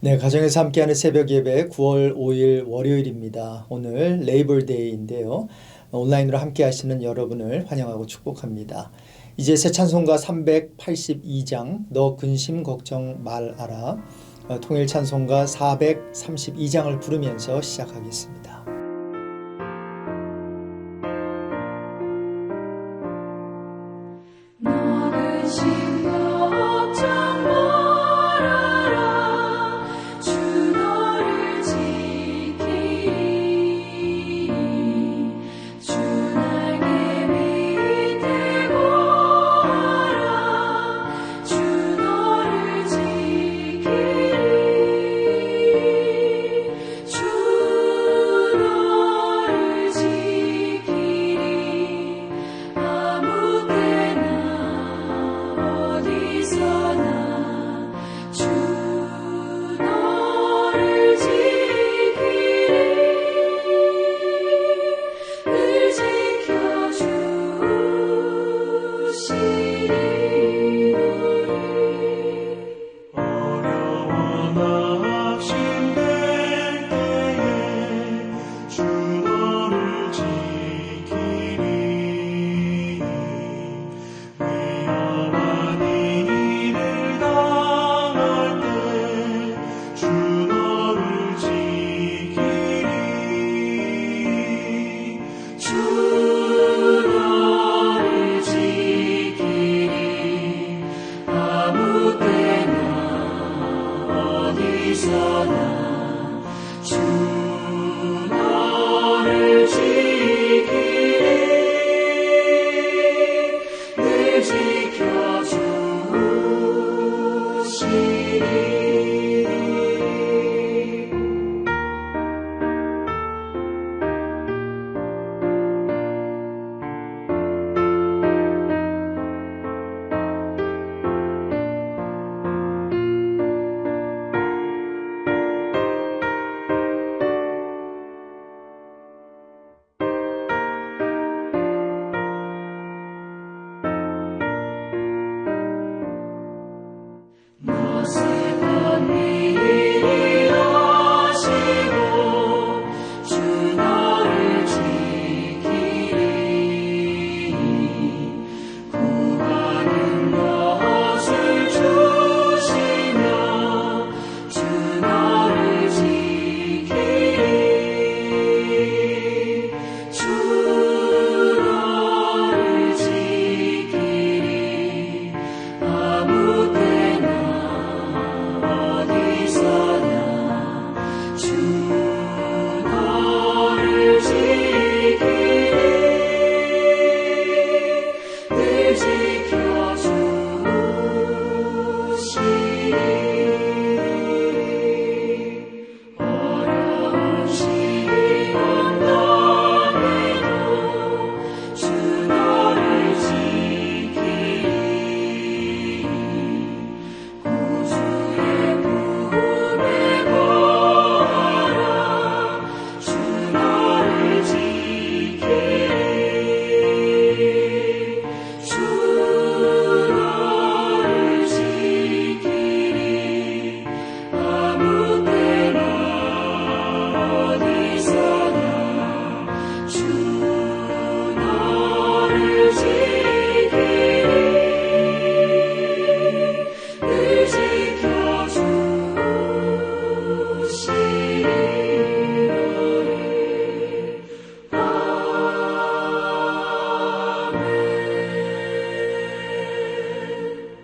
네, 가정에서 함께하는 새벽 예배 9월 5일 월요일입니다. 오늘 레이벌데이인데요. 온라인으로 함께 하시는 여러분을 환영하고 축복합니다. 이제 새 찬송가 382장 너 근심 걱정 말아라, 통일 찬송가 432장을 부르면서 시작하겠습니다.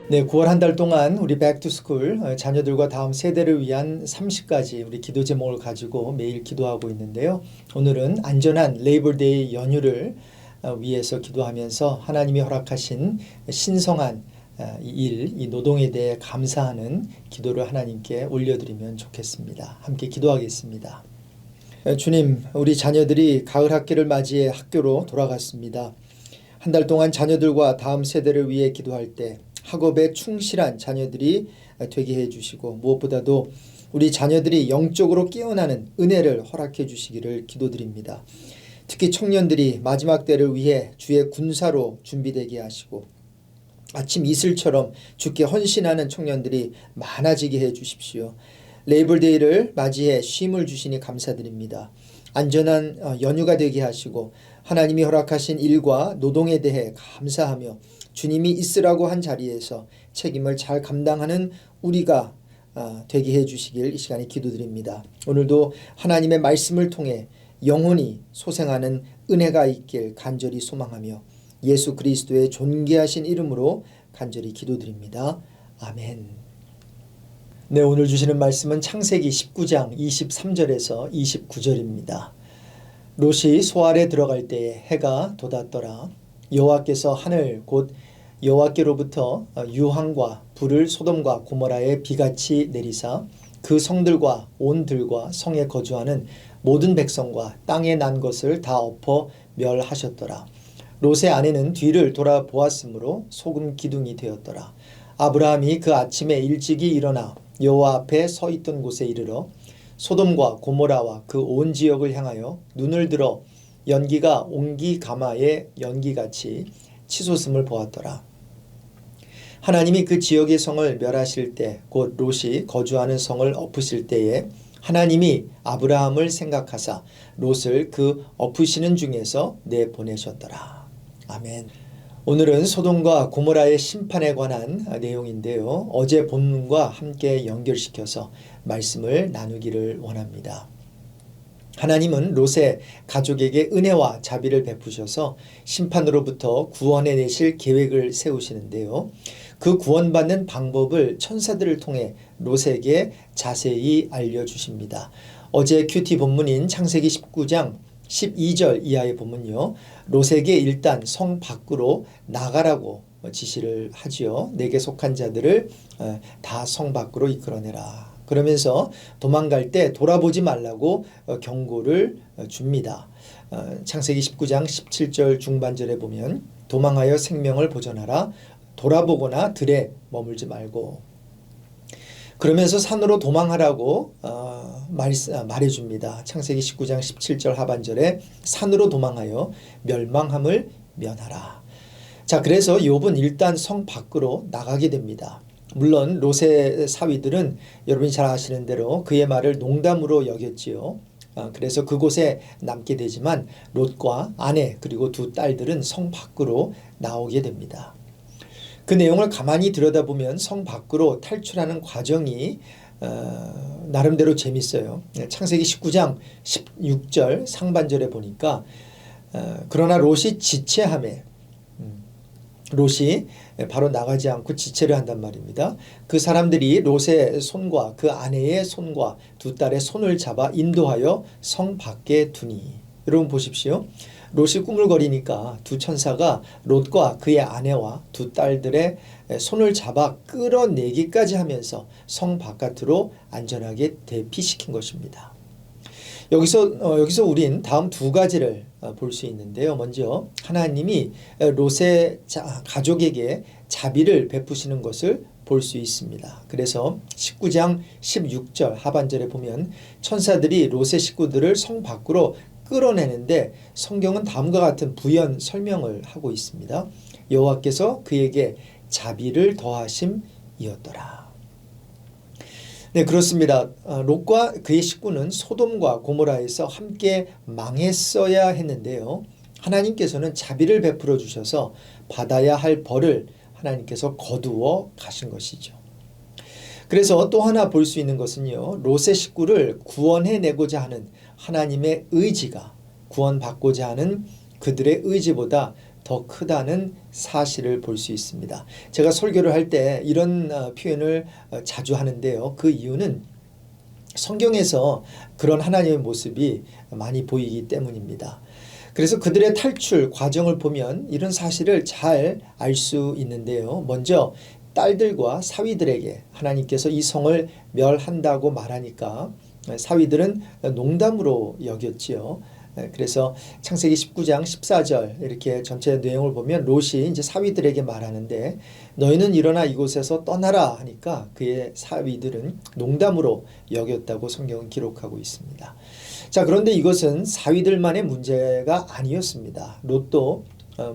네, 9월 한 달 동안 우리 백투스쿨 자녀들과 다음 세대를 위한 30가지 우리 기도 제목을 가지고 매일 기도하고 있는데요. 오늘은 안전한 레이벌데이 연휴를 위해서 기도하면서 하나님이 허락하신 신성한 이 노동에 대해 감사하는 기도를 하나님께 올려드리면 좋겠습니다. 함께 기도하겠습니다. 주님, 우리 자녀들이 가을 학기를 맞이해 학교로 돌아갔습니다. 한 달 동안 자녀들과 다음 세대를 위해 기도할 때 학업에 충실한 자녀들이 되게 해주시고 무엇보다도 우리 자녀들이 영적으로 깨어나는 은혜를 허락해 주시기를 기도드립니다. 특히 청년들이 마지막 때를 위해 주의 군사로 준비되게 하시고 아침 이슬처럼 주께 헌신하는 청년들이 많아지게 해 주십시오. 레이블데이를 맞이해 쉼을 주시니 감사드립니다. 안전한 연휴가 되게 하시고 하나님이 허락하신 일과 노동에 대해 감사하며 주님이 있으라고 한 자리에서 책임을 잘 감당하는 우리가 되게 해주시길 이 시간에 기도드립니다. 오늘도 하나님의 말씀을 통해 영혼이 소생하는 은혜가 있길 간절히 소망하며 예수 그리스도의 존귀하신 이름으로 간절히 기도드립니다. 아멘. 네, 오늘 주시는 말씀은 창세기 19장 23절에서 29절입니다. 롯이 소알에 들어갈 때에 해가 돋았더라. 여호와께서 하늘 곧 여호와께로부터 유황과 불을 소돔과 고모라에 비같이 내리사 그 성들과 온 들과 성에 거주하는 모든 백성과 땅에 난 것을 다 엎어 멸하셨더라. 롯의 아내는 뒤를 돌아보았으므로 소금 기둥이 되었더라. 아브라함이 그 아침에 일찍이 일어나 여호와 앞에 서 있던 곳에 이르러 소돔과 고모라와 그 온 지역을 향하여 눈을 들어 연기가 옹기 가마의 연기같이 치솟음을 보았더라. 하나님이 그 지역의 성을 멸하실 때 곧 롯이 거주하는 성을 엎으실 때에 하나님이 아브라함을 생각하사 롯을 그 엎으시는 중에서 내보내셨더라. 아멘. 오늘은 소돔과 고모라의 심판에 관한 내용인데요. 어제 본문과 함께 연결시켜서 말씀을 나누기를 원합니다. 하나님은 롯의 가족에게 은혜와 자비를 베푸셔서 심판으로부터 구원해내실 계획을 세우시는데요. 그 구원받는 방법을 천사들을 통해 롯에게 자세히 알려주십니다. 어제 큐티 본문인 창세기 19장 12절 이하의 본문요. 롯에게 일단 성 밖으로 나가라고 지시를 하지요. 내게 속한 자들을 다 성 밖으로 이끌어내라. 그러면서 도망갈 때 돌아보지 말라고 경고를 줍니다. 창세기 19장 17절 중반절에 보면 도망하여 생명을 보존하라. 돌아보거나 들에 머물지 말고. 그러면서 산으로 도망하라고 말해줍니다. 창세기 19장 17절 하반절에 산으로 도망하여 멸망함을 면하라. 자, 그래서 욥은 일단 성 밖으로 나가게 됩니다. 물론 롯의 사위들은 여러분이 잘 아시는 대로 그의 말을 농담으로 여겼지요. 그래서 그곳에 남게 되지만 롯과 아내 그리고 두 딸들은 성 밖으로 나오게 됩니다. 그 내용을 가만히 들여다보면 성 밖으로 탈출하는 과정이 나름대로 재밌어요. 창세기 19장 16절 상반절에 보니까 그러나 롯이 지체하매 롯이 바로 나가지 않고 지체를 한단 말입니다. 그 사람들이 롯의 손과 그 아내의 손과 두 딸의 손을 잡아 인도하여 성 밖에 두니. 여러분 보십시오. 롯이 꾸물거리니까 두 천사가 롯과 그의 아내와 두 딸들의 손을 잡아 끌어내기까지 하면서 성 바깥으로 안전하게 대피시킨 것입니다. 여기서 우린 다음 두 가지를 볼 수 있는데요. 먼저 하나님이 롯의 가족에게 자비를 베푸시는 것을 볼 수 있습니다. 그래서 19장 16절 하반절에 보면 천사들이 롯의 식구들을 성 밖으로 끌어내는데 성경은 다음과 같은 부연 설명을 하고 있습니다. 여호와께서 그에게 자비를 더하심이었더라. 네, 그렇습니다. 롯과 그의 식구는 소돔과 고모라에서 함께 망했어야 했는데요. 하나님께서는 자비를 베풀어 주셔서 받아야 할 벌을 하나님께서 거두어 가신 것이죠. 그래서 또 하나 볼 수 있는 것은요. 롯의 식구를 구원해내고자 하는 하나님의 의지가 구원받고자 하는 그들의 의지보다 더 크다는 사실을 볼 수 있습니다. 제가 설교를 할 때 이런 표현을 자주 하는데요. 그 이유는 성경에서 그런 하나님의 모습이 많이 보이기 때문입니다. 그래서 그들의 탈출 과정을 보면 이런 사실을 잘 알 수 있는데요. 먼저 딸들과 사위들에게 하나님께서 이 성을 멸한다고 말하니까 사위들은 농담으로 여겼지요. 그래서 창세기 19장 14절 이렇게 전체 내용을 보면 롯이 이제 사위들에게 말하는데 너희는 일어나 이곳에서 떠나라 하니까 그의 사위들은 농담으로 여겼다고 성경은 기록하고 있습니다. 자, 그런데 이것은 사위들만의 문제가 아니었습니다. 롯도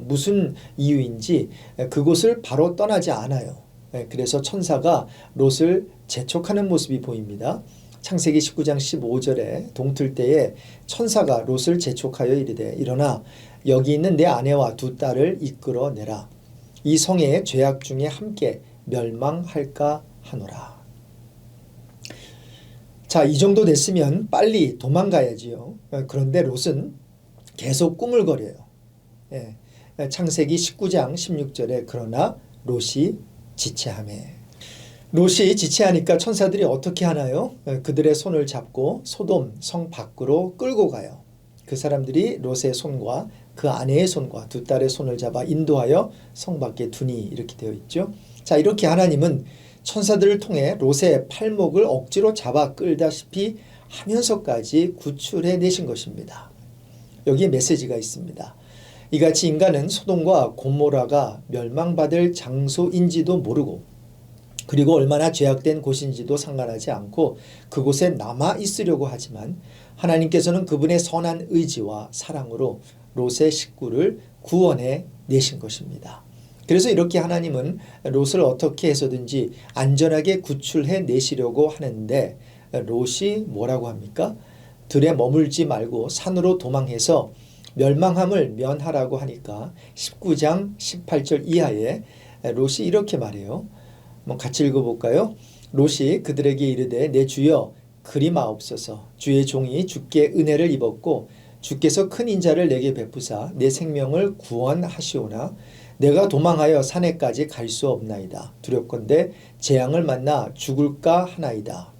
무슨 이유인지 그곳을 바로 떠나지 않아요. 그래서 천사가 롯을 재촉하는 모습이 보입니다. 창세기 19장 15절에 동틀 때에 천사가 롯을 재촉하여 이르되 일어나 여기 있는 내 아내와 두 딸을 이끌어내라. 이 성의 죄악 중에 함께 멸망할까 하노라. 자, 이 정도 됐으면 빨리 도망가야지요. 그런데 롯은 계속 꾸물거려요. 예. 창세기 19장 16절에 그러나 롯이 지체하매. 롯이 지체하니까 천사들이 어떻게 하나요? 그들의 손을 잡고 소돔 성 밖으로 끌고 가요. 그 사람들이 롯의 손과 그 아내의 손과 두 딸의 손을 잡아 인도하여 성 밖에 두니 이렇게 되어 있죠. 자, 이렇게 하나님은 천사들을 통해 롯의 팔목을 억지로 잡아 끌다시피 하면서까지 구출해 내신 것입니다. 여기에 메시지가 있습니다. 이같이 인간은 소돔과 고모라가 멸망받을 장소인지도 모르고 그리고 얼마나 죄악된 곳인지도 상관하지 않고 그곳에 남아 있으려고 하지만 하나님께서는 그분의 선한 의지와 사랑으로 롯의 식구를 구원해 내신 것입니다. 그래서 이렇게 하나님은 롯을 어떻게 해서든지 안전하게 구출해 내시려고 하는데 롯이 뭐라고 합니까? 들에 머물지 말고 산으로 도망해서 멸망함을 면하라고 하니까 19장 18절 이하에 롯이 이렇게 말해요. 한번 같이 읽어볼까요? 롯이 그들에게 이르되 내 주여 그리마옵소서. 주의 종이 주께 은혜를 입었고 주께서 큰 인자를 내게 베푸사 내 생명을 구원하시오나 내가 도망하여 산에까지 갈 수 없나이다. 두렵건대 재앙을 만나 죽을까 하나이다.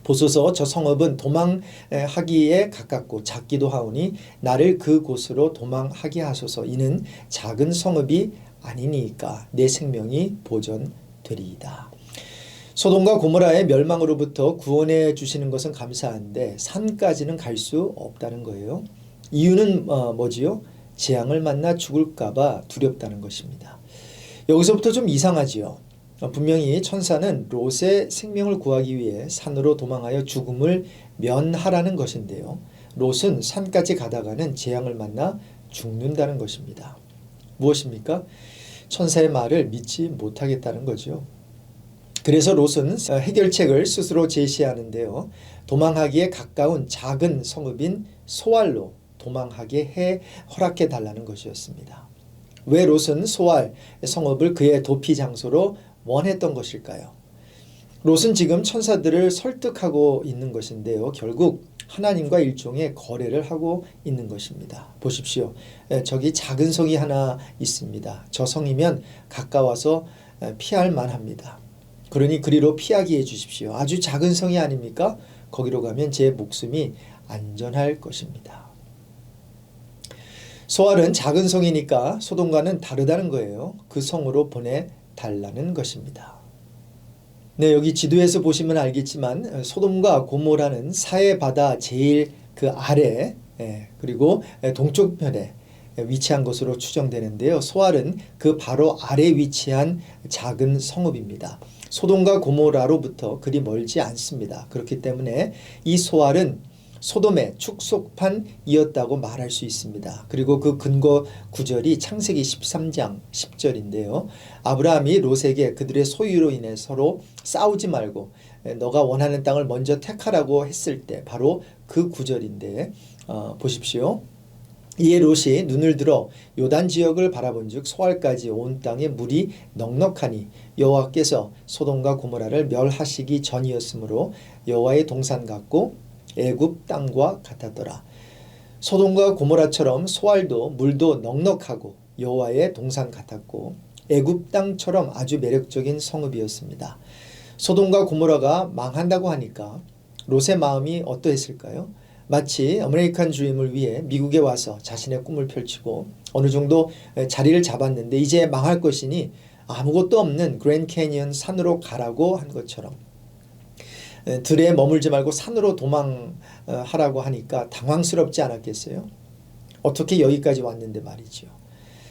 보소서 저 성읍은 도망하기에 가깝고 작기도 하오니 나를 그곳으로 도망하게 하소서. 이는 작은 성읍이 아니니까 내 생명이 보존되리이다. 소돔과 고모라의 멸망으로부터 구원해 주시는 것은 감사한데 산까지는 갈 수 없다는 거예요. 이유는 뭐지요? 재앙을 만나 죽을까 봐 두렵다는 것입니다. 여기서부터 좀 이상하지요. 분명히 천사는 롯의 생명을 구하기 위해 산으로 도망하여 죽음을 면하라는 것인데요. 롯은 산까지 가다가는 재앙을 만나 죽는다는 것입니다. 무엇입니까? 천사의 말을 믿지 못하겠다는 거죠. 그래서 롯은 해결책을 스스로 제시하는데요. 도망하기에 가까운 작은 성읍인 소알로 도망하게 해 허락해 달라는 것이었습니다. 왜 롯은 소알 성읍을 그의 도피 장소로 원했던 것일까요? 롯은 지금 천사들을 설득하고 있는 것인데요. 결국 하나님과 일종의 거래를 하고 있는 것입니다. 보십시오. 저기 작은 성이 하나 있습니다. 저 성이면 가까워서 피할 만합니다. 그러니 그리로 피하게 해주십시오. 아주 작은 성이 아닙니까? 거기로 가면 제 목숨이 안전할 것입니다. 소알은 작은 성이니까 소돔과는 다르다는 거예요. 그 성으로 보내달라는 것입니다. 네, 여기 지도에서 보시면 알겠지만 소돔과 고모라는 사해 바다 제일 그 아래 그리고 동쪽편에 위치한 것으로 추정되는데요. 소알은 그 바로 아래 위치한 작은 성읍입니다. 소돔과 고모라로부터 그리 멀지 않습니다. 그렇기 때문에 이 소알은 소돔의 축소판이었다고 말할 수 있습니다. 그리고 그 근거 구절이 창세기 13장 10절인데요. 아브라함이 롯에게 그들의 소유로 인해 서로 싸우지 말고 너가 원하는 땅을 먼저 택하라고 했을 때 바로 그 구절인데 보십시오. 이에 롯이 눈을 들어 요단 지역을 바라본즉 소알까지 온 땅에 물이 넉넉하니 여호와께서 소돔과 고모라를 멸하시기 전이었으므로 여호와의 동산 같고 애굽 땅과 같았더라. 소돔과 고모라처럼 소알도 물도 넉넉하고 여호와의 동산 같았고 애굽 땅처럼 아주 매력적인 성읍이었습니다. 소돔과 고모라가 망한다고 하니까 롯의 마음이 어떠했을까요? 마치 아메리칸 드림을 위해 미국에 와서 자신의 꿈을 펼치고 어느 정도 자리를 잡았는데 이제 망할 것이니 아무것도 없는 그랜드 캐니언 산으로 가라고 한 것처럼 들에 머물지 말고 산으로 도망하라고 하니까 당황스럽지 않았겠어요? 어떻게 여기까지 왔는데 말이죠.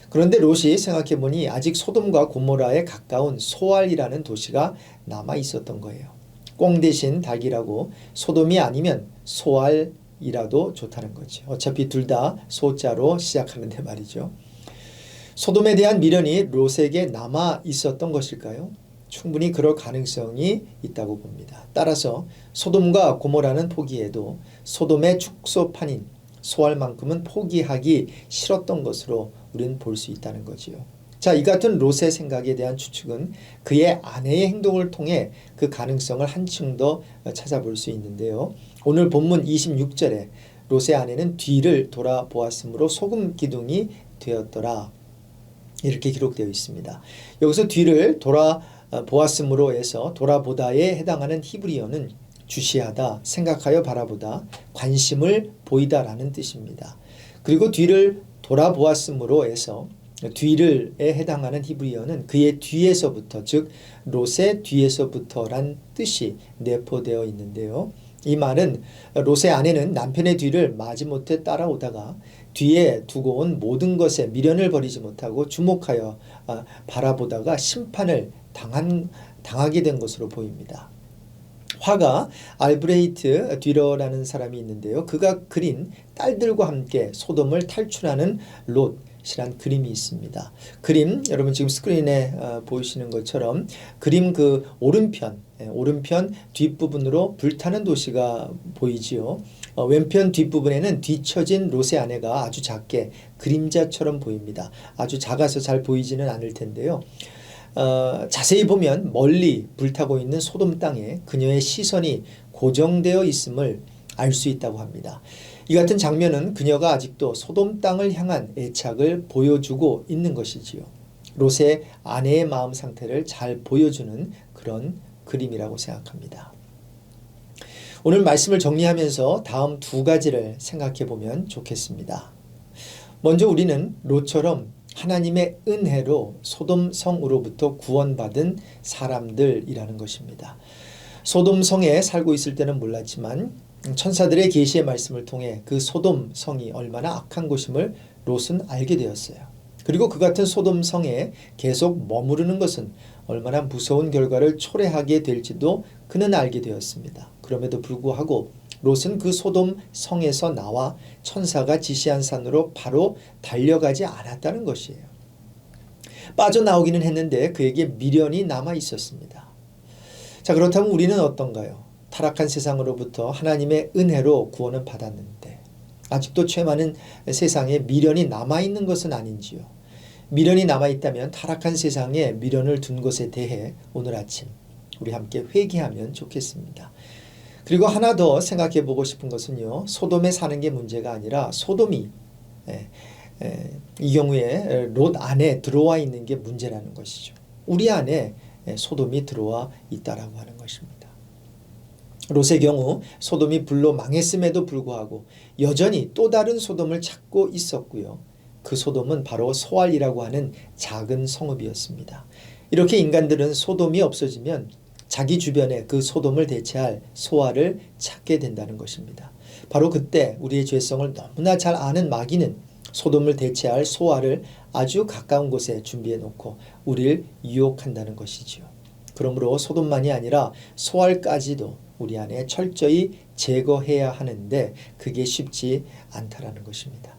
그런데 롯이 생각해보니 아직 소돔과 고모라에 가까운 소알이라는 도시가 남아 있었던 거예요. 꽁 대신 닭이라고 소돔이 아니면 소알이라도 좋다는 거죠. 어차피 둘 다 소자로 시작하는데 말이죠. 소돔에 대한 미련이 롯에게 남아 있었던 것일까요? 충분히 그럴 가능성이 있다고 봅니다. 따라서 소돔과 고모라는 포기해도 소돔의 축소판인 소알만큼은 포기하기 싫었던 것으로 우리는 볼 수 있다는 거지요. 자, 이 같은 롯의 생각에 대한 추측은 그의 아내의 행동을 통해 그 가능성을 한층 더 찾아볼 수 있는데요. 오늘 본문 26절에 롯의 아내는 뒤를 돌아보았으므로 소금 기둥이 되었더라. 이렇게 기록되어 있습니다. 여기서 뒤를 돌아보았으므로 해서 돌아보다에 해당하는 히브리어는 주시하다, 생각하여 바라보다, 관심을 보이다라는 뜻입니다. 그리고 뒤를 돌아보았으므로 해서 뒤를에 해당하는 히브리어는 그의 뒤에서부터, 즉 롯의 뒤에서부터란 뜻이 내포되어 있는데요. 이 말은 롯의 아내는 남편의 뒤를 마지못해 따라오다가 뒤에 두고 온 모든 것에 미련을 버리지 못하고 주목하여 바라보다가 심판을 당하게 된 것으로 보입니다. 화가 알브레히트 듀러라는 사람이 있는데요. 그가 그린 딸들과 함께 소돔을 탈출하는 롯이란 그림이 있습니다. 그림 여러분 지금 스크린에 보이시는 것처럼 그림 그 오른편 뒷부분으로 불타는 도시가 보이지요. 왼편 뒷부분에는 뒤처진 롯의 아내가 아주 작게 그림자처럼 보입니다. 아주 작아서 잘 보이지는 않을 텐데요. 자세히 보면 멀리 불타고 있는 소돔 땅에 그녀의 시선이 고정되어 있음을 알 수 있다고 합니다. 이 같은 장면은 그녀가 아직도 소돔 땅을 향한 애착을 보여주고 있는 것이지요. 롯의 아내의 마음 상태를 잘 보여주는 그런 그림이라고 생각합니다. 오늘 말씀을 정리하면서 다음 두 가지를 생각해 보면 좋겠습니다. 먼저 우리는 롯처럼 하나님의 은혜로 소돔 성으로부터 구원받은 사람들이라는 것입니다. 소돔 성에 살고 있을 때는 몰랐지만 천사들의 계시의 말씀을 통해 그 소돔 성이 얼마나 악한 곳임을 롯은 알게 되었어요. 그리고 그 같은 소돔 성에 계속 머무르는 것은 얼마나 무서운 결과를 초래하게 될지도 그는 알게 되었습니다. 그럼에도 불구하고 롯은 그 소돔 성에서 나와 천사가 지시한 산으로 바로 달려가지 않았다는 것이에요. 빠져나오기는 했는데 그에게 미련이 남아 있었습니다. 자, 그렇다면 우리는 어떤가요? 타락한 세상으로부터 하나님의 은혜로 구원은 받았는데 아직도 죄 많은 세상에 미련이 남아있는 것은 아닌지요? 미련이 남아있다면 타락한 세상에 미련을 둔 것에 대해 오늘 아침 우리 함께 회개하면 좋겠습니다. 그리고 하나 더 생각해 보고 싶은 것은요. 소돔에 사는 게 문제가 아니라 소돔이 이 경우에 롯 안에 들어와 있는 게 문제라는 것이죠. 우리 안에 소돔이 들어와 있다라고 하는 것입니다. 롯의 경우 소돔이 불로 망했음에도 불구하고 여전히 또 다른 소돔을 찾고 있었고요. 그 소돔은 바로 소알이라고 하는 작은 성읍이었습니다. 이렇게 인간들은 소돔이 없어지면 자기 주변에 그 소돔을 대체할 소알을 찾게 된다는 것입니다. 바로 그때 우리의 죄성을 너무나 잘 아는 마귀는 소돔을 대체할 소알을 아주 가까운 곳에 준비해 놓고 우리를 유혹한다는 것이지요. 그러므로 소돔만이 아니라 소알까지도 우리 안에 철저히 제거해야 하는데 그게 쉽지 않다라는 것입니다.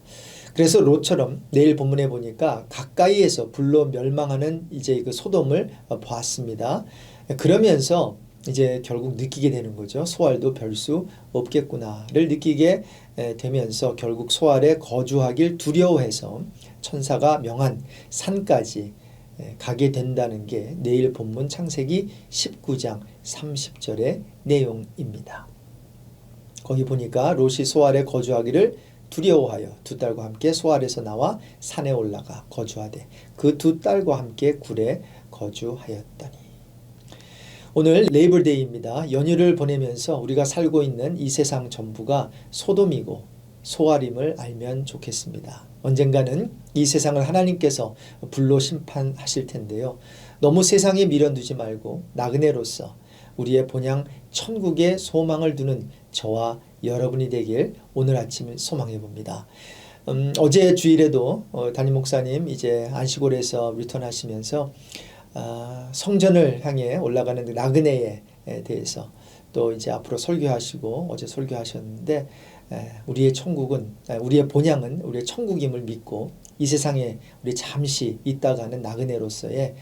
그래서 롯처럼 내일 본문에 보니까 가까이에서 불로 멸망하는 이제 그 소돔을 보았습니다. 그러면서 이제 결국 느끼게 되는 거죠. 소알도 별 수 없겠구나를 느끼게 되면서 결국 소알에 거주하길 두려워해서 천사가 명한 산까지 가게 된다는 게 내일 본문 창세기 19장 30절의 내용입니다. 거기 보니까 롯이 소알에 거주하기를 두려워하여 두 딸과 함께 소알에서 나와 산에 올라가 거주하되 그 두 딸과 함께 굴에 거주하였더니. 오늘 레이블데이입니다. 연휴를 보내면서 우리가 살고 있는 이 세상 전부가 소돔이고 소알임을 알면 좋겠습니다. 언젠가는 이 세상을 하나님께서 불로 심판하실 텐데요. 너무 세상에 미련 두지 말고 나그네로서 우리의 본향 천국에 소망을 두는 저와 여러분이 되길 오늘 아침 소망해 봅니다. 어제 주일에도 담임 목사님 이제 안식월에서 리턴하시면서 성전을 향해 올라가는 나그네에 대해서 또 이제 앞으로 설교하시고 어제 설교하셨는데 우리의 천국은 우리의 본향은 우리의 천국임을 믿고 이 세상에 우리 잠시 있다가는 나그네로서의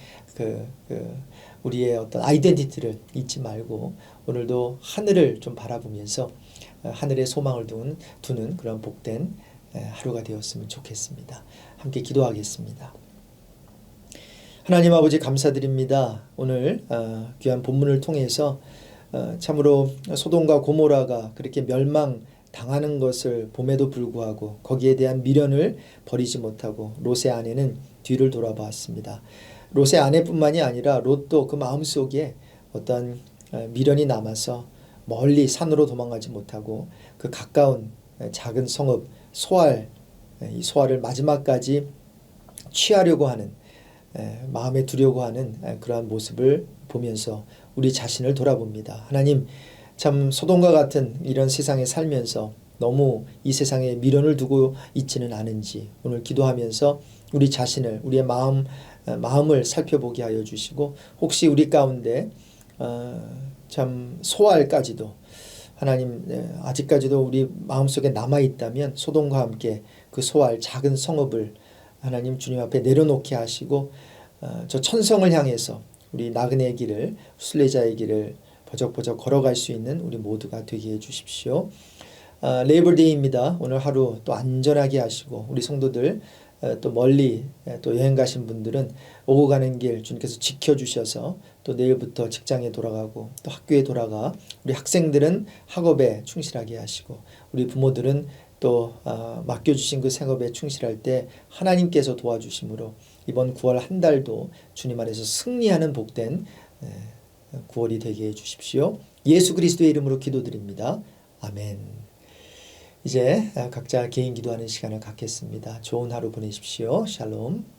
우리의 어떤 아이덴티티를 잊지 말고 오늘도 하늘을 좀 바라보면서 하늘에 소망을 두는 그런 복된 하루가 되었으면 좋겠습니다. 함께 기도하겠습니다. 하나님 아버지 감사드립니다. 오늘 귀한 본문을 통해서 참으로 소돔과 고모라가 그렇게 멸망당하는 것을 봄에도 불구하고 거기에 대한 미련을 버리지 못하고 롯의 아내는 뒤를 돌아봤습니다. 롯의 아내뿐만이 아니라 롯도 그 마음속에 어떤 미련이 남아서 멀리 산으로 도망가지 못하고 그 가까운 작은 성읍 소알, 이 소알을 마지막까지 취하려고 하는 마음에 두려고 하는 그러한 모습을 보면서 우리 자신을 돌아봅니다. 하나님 참 소돔과 같은 이런 세상에 살면서 너무 이 세상에 미련을 두고 있지는 않은지 오늘 기도하면서 우리 자신을 우리의 마음을 살펴보게 하여 주시고 혹시 우리 가운데 참 소알까지도 하나님 아직까지도 우리 마음속에 남아있다면 소돔과 함께 그 소알 작은 성읍을 하나님 주님 앞에 내려놓게 하시고 저 천성을 향해서 우리 나그네의 길을 순례자의 길을 버적버적 걸어갈 수 있는 우리 모두가 되게 해 주십시오. 레이버데이입니다. 오늘 하루 또 안전하게 하시고 우리 성도들 또 멀리 또 여행 가신 분들은 오고 가는 길 주님께서 지켜주셔서 또 내일부터 직장에 돌아가고 또 학교에 돌아가 우리 학생들은 학업에 충실하게 하시고 우리 부모들은 또 맡겨주신 그 생업에 충실할 때 하나님께서 도와주심으로 이번 9월 한 달도 주님 안에서 승리하는 복된 9월이 되게 해주십시오. 예수 그리스도의 이름으로 기도드립니다. 아멘. 이제 각자 개인 기도하는 시간을 갖겠습니다. 좋은 하루 보내십시오. 샬롬.